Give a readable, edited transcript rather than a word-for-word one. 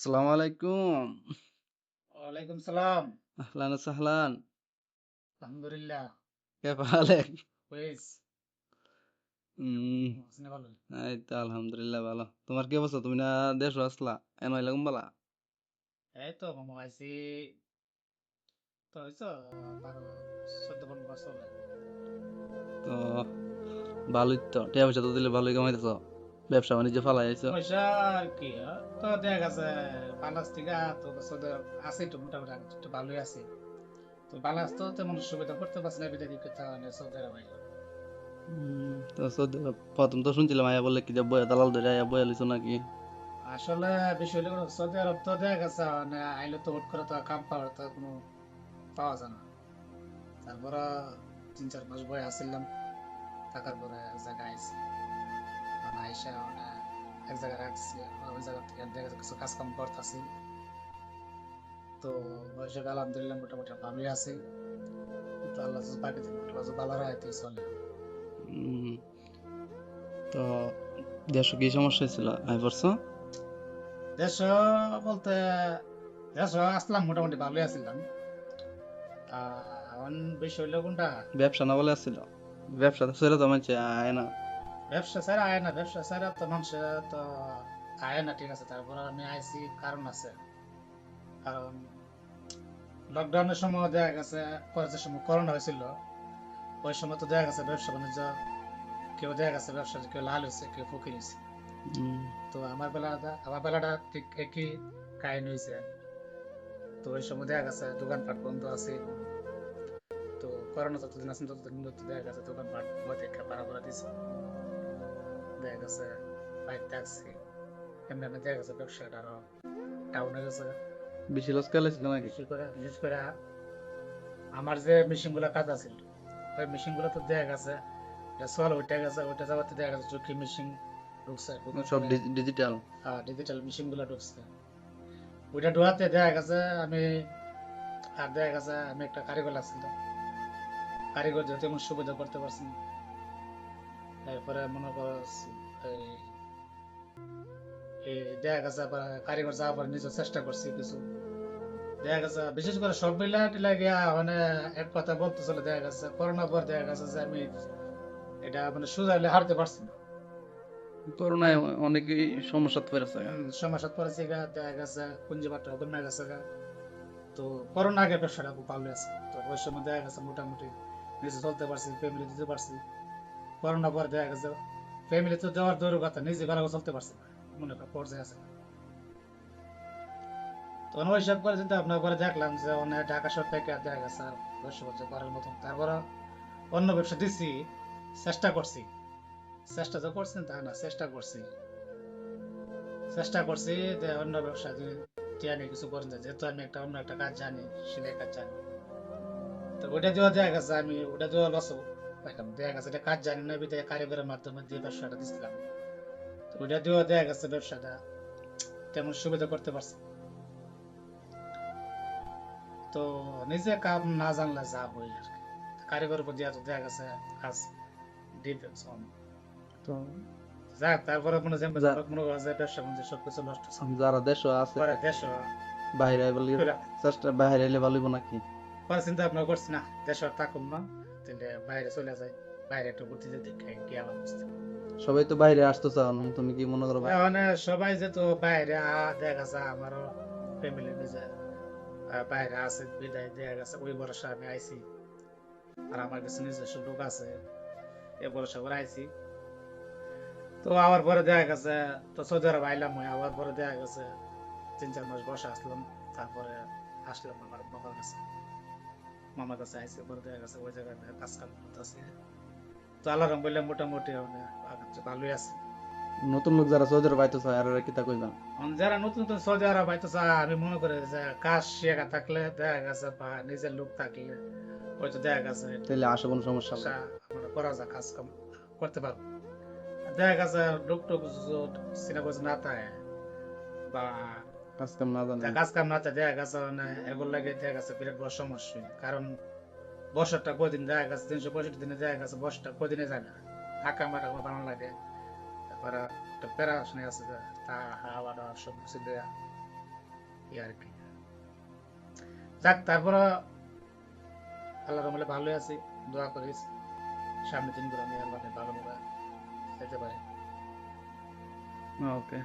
আসসালামু আলাইকুম। ওয়ালাইকুম সালাম। আহলান সাহলান। আলহামদুলিল্লাহ। كيف حالك? কুইস উম, হাসিনা ভালো। এই তো আলহামদুলিল্লাহ ভালো। তোমার কি অবস্থা? তুমি না দেশ আসলা? এন হইলাম বালা। এই তো মামা আইসি তো হইছো 12 14 15 বছর হলো। তো ভালোই তো। টিয়া পয়সা তো দিলে ভালোই কামাইতেছ। ব্যবসা বাণিজ্য ফালাই আইছো। পয়সা আর কি তো দেখা গেছে বাংলাদেশ থেকে তো সৌদি আরব আছে তো মোটামুটি আমি একটু ভালোই আছি। তো বাংলাদেশ তো তেমন সুবিধা করতে পারছি না বিদেশি কথা মানে সৌদি আরব আইলাম। তো সৌদি আরব প্রথম তো শুনছিলাম আয়া বললে কি যে বয়া দালাল ধরে আয়া বয়া লিছো নাকি? আসলে বিষয় হলো সৌদি আরব তো দেখা গেছে মানে আইলে তো হুট করে তো কাম পাওয়ার তো কোনো পাওয়া যায় না। তারপর 3 4 মাস বয়ে আসছিলাম, থাকার পরে এক জায়গায় আইছি। আইসা মানে এক জায়গায় রাখছি, ওই জায়গা থেকে দেখা যাচ্ছে কিছু কাজ কাম করতেছি। তো ওই জায়গায় আলহামদুলিল্লাহ মোটামুটি ভালোই আছি। তো আল্লাহ যদি বাকি দিন আল্লাহ যদি ভালো রাখে চলে। উম, তো দেশ কি সমস্যা ছিল? আই পড়ছো? দেশ বলতে দেশ আসলাম মোটামুটি ভালোই আছিলাম। এখন বিষয় হইলো কোনটা, ব্যবসা না বলে আসছিল? ব্যবসা তো ছেড়ে তো মানছে আয় না। ব্যবসা ছাড়া আয় না, ব্যবসা ছাড়া তো মানুষ তো আয় না, ঠিক আছে। তারপর আমি আইছি কারণ আছে। কারণ লকডাউনের সময় দেখা গেছে, যে সময় করোনা হয়েছিল ওই সময় তো দেখা গেছে ব্যবসা বাণিজ্য কেউ দেখা গেছে ব্যবসা কেউ লাল হয়েছে কেউ ফকির হয়েছে। উম, তো আমার বেলাটা ঠিক একই কাহিনী হয়েছে। তো ওই সময় দেখা গেছে দোকানপাট বন্ধ আছে। তো করোনা যতদিন আছে ততদিন তো দেখা গেছে দোকানপাট বন্ধ একটা পাড়া করে দিছে। দেখা গেছে বাইরে থাকছি, এমনি এমনি দেখা গেছে ব্যবসাটা আরো ডাউন হয়ে গেছে। বেশি লস খেলাইছিল নাকি? বিশেষ করে আমার যে মেশিন গুলা কাজ আছে ওই মেশিন গুলো তো দেখা গেছে সোয়াল উঠে গেছে, ওইটা যাওয়াতে দেখা গেছে চোখে মেশিন ঢুকছে, ঢুকার সব পরে ডিজিটাল। ডিজিটাল মেশিন গুলা ঢুকছে। ওইটা ঢোকাতে দেখা গেছে আমি, আর দেখা গেছে আমি একটা কারিগর লাগছিল, কারিগর যেহেতু এমন সুবিধা করতে পারছি না। এরপরে মনে করো এই এই দেখা গেছে আবার কারিগর যাওয়ার পরে নিজে চেষ্টা করছি কিছু। দেখা গেছে বিশেষ করে সব মিলা টিলা গিয়া মানে এক কথা বলতে চলে, দেখা গেছে করোনার পর দেখা গেছে যে আমি এটা মানে সোজাইলে হারতে পারছি না। করোনায় অনেকেই সমস্যা পড়েছে। সমস্যা পড়েছে গা, দেখা গেছে পুঁজি পাটা কমে গেছে গা। তো করোনা আগে ব্যবসাটা খুব ভালো আছে, তো ওই সময় দেখা গেছে মোটামুটি নিজে চলতে পারছি, ফ্যামিলি দিতে পারছি। করোনা পর দেখা গেছে ফ্যামিলি তো দেওয়ার দৌড়ের কথা, নিজে ভালো করে চলতে পারছি না, মনে কর পর্যায়ে আছে। তখন ওই সব করে চিন্তা ভাবনা করে দেখলাম যে অনেক ঢাকা শহর থেকে দেখা গেছে আর ব্যবসা বাণিজ্য করার মতন। তারপরে অন্য ব্যবসা দিচ্ছি, চেষ্টা করছি। চেষ্টা তো করছি তা না, চেষ্টা করছি যে অন্য ব্যবসা যদি টিয়া নিয়ে কিছু করেন যায়, যেহেতু আমি একটা অন্য একটা কাজ জানি, সেলাই কাজ জানি। তো ওইটা দেওয়া দেখা গেছে আমি ওটা দেওয়া লস পাইলাম, দেখা গেছে এটা কাজ জানি না বিধায় কারিগরের মাধ্যমে দিয়ে ব্যবসাটা দিচ্ছিলাম। তো ওইটা দেওয়া দেখা গেছে ব্যবসাটা তেমন সুবিধা করতে পারছি না। তো নিজে কাম না জানলে যা বই আর কি, কারিগরের উপর দিয়া তো দেখা গেছে কাজ ডিপেন্ডস অন। তো যাক তারপরে মনে হয় যা মনে করা যায় ব্যবসা বাণিজ্য সবকিছু নষ্ট যারা দেশ আছে পরে দেশ বাইরে বলি চেষ্টা বাইরে এলে ভালো হইবো নাকি? পরে চিন্তা ভাবনা করছি না, দেশ আর থাকুম না, তাহলে বাইরে চলে যাই, বাইরে একটু ঘুরতে যেতে কি আমার বুঝতে। সবাই তো বাইরে আসতে চাও না, তুমি কি মনে করো মানে সবাই যেহেতু বাইরে দেখা গেছে আমারও ফ্যামিলি নিজে বাইরে আছে বিদায় দেখা গেছে ওই ভরসা আমি আইছি। আর আমার কাছে নিজস্ব লোক আছে, এ ভরসা করে আইছি। তো আবার পরে দেখা গেছে তো সৌদি আরব আইলাম, আবার পরে দেখা গেছে 3 4 মাস বসে আসলাম। তারপরে আসলাম আমার মামার কাছে আইসি, পরে দেখা গেছে ওই জায়গায় কাজ কাম করতেছি। তো আল্লাহ রহম বললে মোটামুটি মানে আগের চেয়ে ভালোই আছে। নতুন লোক যারা সৌদি আরব আইতে চায় আর এরা কিতা কইবা? যারা নতুন নতুন সৌদি আরব আইতেছে আমি মনে করি যে কাজ শেখা থাকলে দেখা গেছে বা নিজের লোক থাকলে হয়তো দেখা গেছে একটু তাইলে আসে কোনো সমস্যা নাই। মানে করা যায়, কাজ কাম করতে পারবো। দেখা গেছে লোক টোক চিনা পরিচয় না থাকে বা কাজ কাম না জানে। কাজ কাম না থাকে, দেখা গেছে মানে এগুলো লাগে দেখা গেছে বিরাট বড় সমস্যা। কারণ বছরটা কদিন দেখা গেছে 365 দিনে দেখা গেছে বছরটা কদিনে যায় না, আঁকা মারা বানানো লাগে। তারপরে একটা প্যারাশনে আছে যে তা হাওয়া টাওয়া সব কিছু দেয়া। এই আর কি। যাক, তারপর আল্লাহর রহমতে ভালোই আছি। দোয়া করিস সামনের দিনগুলো আমি আল্লাহ ভালো মতো যেতে পারি। ওকে।